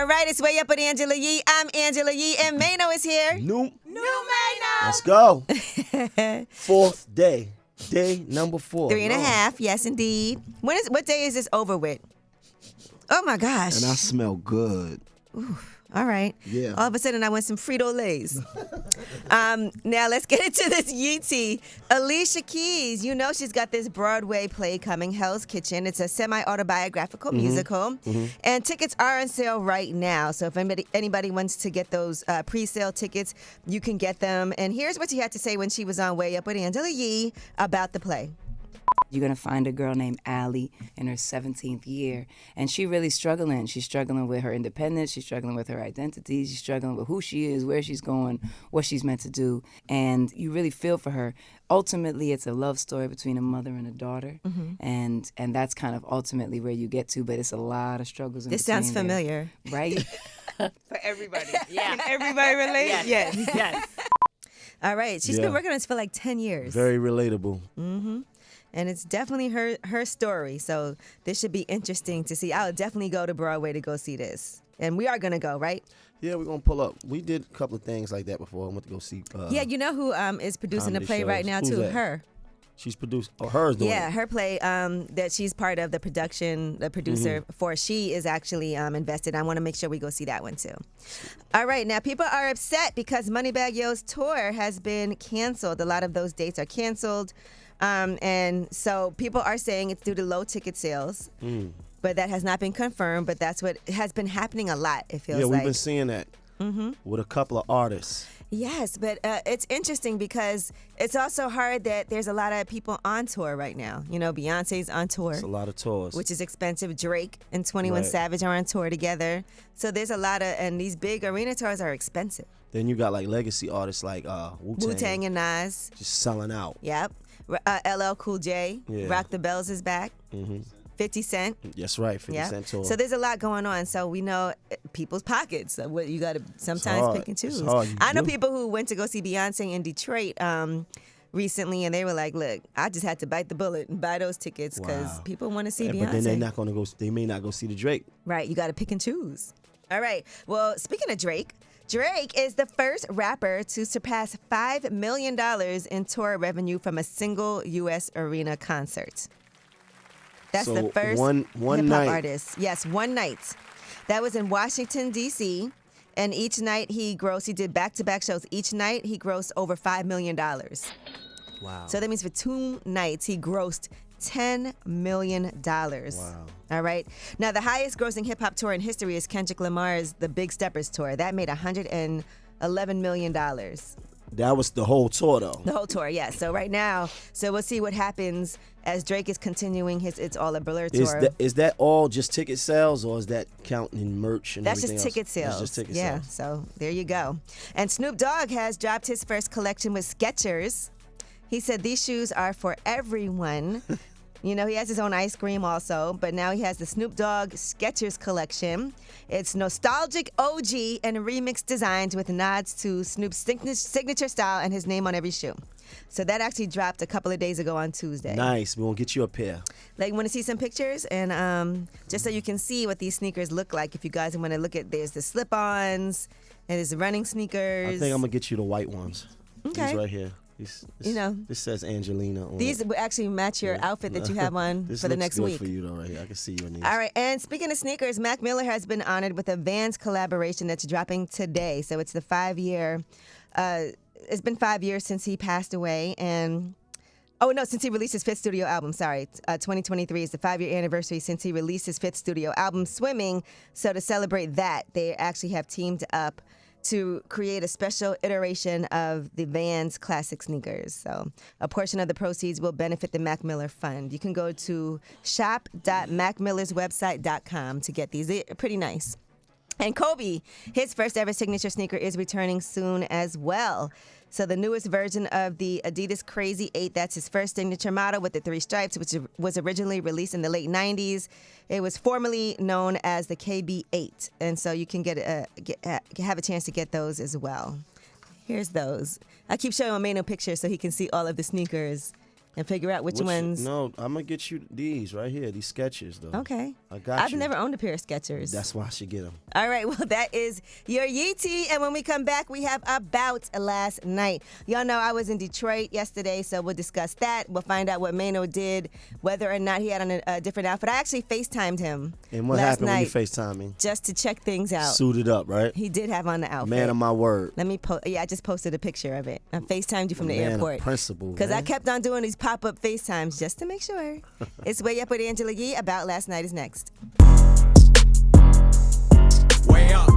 right, it's Way Up with Angela Yee. I'm Angela Yee, and Mano is here. New Mano. Let's go. Fourth day. Day number 4. 3.5, yes, indeed. What day is this over with? Oh, my gosh. And I smell good. Ooh, all right. Yeah. All of a sudden, I want some Frito-Lays. Now, let's get into this Yeetie. Alicia Keys, you know she's got this Broadway play coming, Hell's Kitchen. It's a semi-autobiographical musical. And tickets are on sale right now. So if anybody wants to get those pre-sale tickets, you can get them. And here's what she had to say when she was on Way Up with Angela Yee about the play. You're going to find a girl named Allie in her 17th year, and she's really struggling. She's struggling with her independence. She's struggling with her identity. She's struggling with who she is, where she's going, what she's meant to do, and you really feel for her. Ultimately, it's a love story between a mother and a daughter, and that's kind of ultimately where you get to, but it's a lot of struggles in This between sounds there. familiar. Right? For everybody. Yeah. Can everybody relate? Yes. All right. She's been working on this for like 10 years. Very relatable. And it's definitely her story. So this should be interesting to see. I'll definitely go to Broadway to go see this. And we are going to go, right? Yeah, we're going to pull up. We did a couple of things like that before. I went to go see. Yeah, you know who is producing the comedy play right shows. now, Who's too? that? Her. She's produced. Oh, hers doing Yeah, it. her play that she's part of the production, the producer for, she is actually invested. I want to make sure we go see that one, too. All right, now people are upset because Moneybagg Yo's tour has been canceled. A lot of those dates are canceled. And so people are saying it's due to low ticket sales, but that has not been confirmed. But that's what has been happening a lot, it feels like. Yeah, we've been seeing that with a couple of artists. Yes, but it's interesting because it's also hard that there's a lot of people on tour right now. You know, Beyonce's on tour. It's a lot of tours. Which is expensive. Drake and 21 Right. Savage are on tour together. So there's a lot of, and these big arena tours are expensive. Then you got like legacy artists like Wu-Tang and Nas. just selling out. Yep. LL Cool J. Yeah. Rock the Bells is back. 50 Cent. That's right, 50 Yeah. Cent tour. So there's a lot going on. So we know people's pockets. So what you got to sometimes hard. pick and choose. It's hard. You I know do. people who went to go see Beyonce in Detroit recently, and they were like, "Look, I just had to bite the bullet and buy those tickets because Wow. people want to see Yeah, Beyonce." but then they're not going to go. They may not go see the Drake. Right. You got to pick and choose. All right. Well, speaking of Drake. Drake is the first rapper to surpass $5 million in tour revenue from a single U.S. arena concert. That's So the first one hip-hop night. artist. Yes, one night. That was in Washington, D.C., and each night he did back-to-back shows. Each night he grossed over $5 million. Wow. So that means for 2 nights he grossed $10 million. Wow. All right. Now, the highest grossing hip hop tour in history is Kendrick Lamar's The Big Steppers tour. That made $111 million. That was the whole tour, though. The whole tour, yes. So right now, we'll see what happens as Drake is continuing his It's All a Blur tour. Is that all just ticket sales, or is that counting in merch and That's everything just else? ticket sales. That's just ticket yeah, sales. so there you go. And Snoop Dogg has dropped his first collection with Skechers. He said these shoes are for everyone. You know, he has his own ice cream also, but now he has the Snoop Dogg Skechers collection. It's nostalgic OG and remixed designs with nods to Snoop's signature style and his name on every shoe. So that actually dropped a couple of days ago on Tuesday. Nice. We're going to get you a pair. Like, want to see some pictures? And just so you can see what these sneakers look like, if you guys want to look at, there's the slip-ons, and there's the running sneakers. I think I'm going to get you the white ones. Okay. These right here. You know. This says Angelina on These it. will actually match your outfit that you have on This for the looks next good week. for you, though, right here. I can see you in these. All right, and speaking of sneakers, Mac Miller has been honored with a Vans collaboration that's dropping today. So it's the 5-year, it's been 5 years since he passed away, and since he released his 5th studio album, 2023 is the 5-year anniversary since he released his 5th studio album, Swimming. So to celebrate that, they actually have teamed up to create a special iteration of the Vans classic sneakers. So a portion of the proceeds will benefit the Mac Miller Fund. You can go to shop.macmillerswebsite.com to get these. They're pretty nice. And Kobe, his first ever signature sneaker is returning soon as well. So the newest version of the Adidas Crazy 8, that's his first signature model with the 3 stripes, which was originally released in the late 90s. It was formerly known as the KB8. And so you can have a chance to get those as well. Here's those. I keep showing Mano pictures so he can see all of the sneakers and figure out which ones. No, I'm gonna get you these right here. These Skechers though. Okay. I got I've you. never owned a pair of Skechers. That's why I should get them. All right, well, that is your Yeetie. And when we come back, we have About Last Night. Y'all know I was in Detroit yesterday, so we'll discuss that. We'll find out what Mano did, whether or not he had on a different outfit. I actually FaceTimed him And what last happened night when you FaceTime me? just to check things out. Suited up, right? He did have on the outfit. Man of my word. Let me I just posted a picture of it. I FaceTimed you from the Man of airport. principle, Because I man. kept on doing these pop-up FaceTimes just to make sure. It's Way Up with Angela Yee. About Last Night is next. Way up.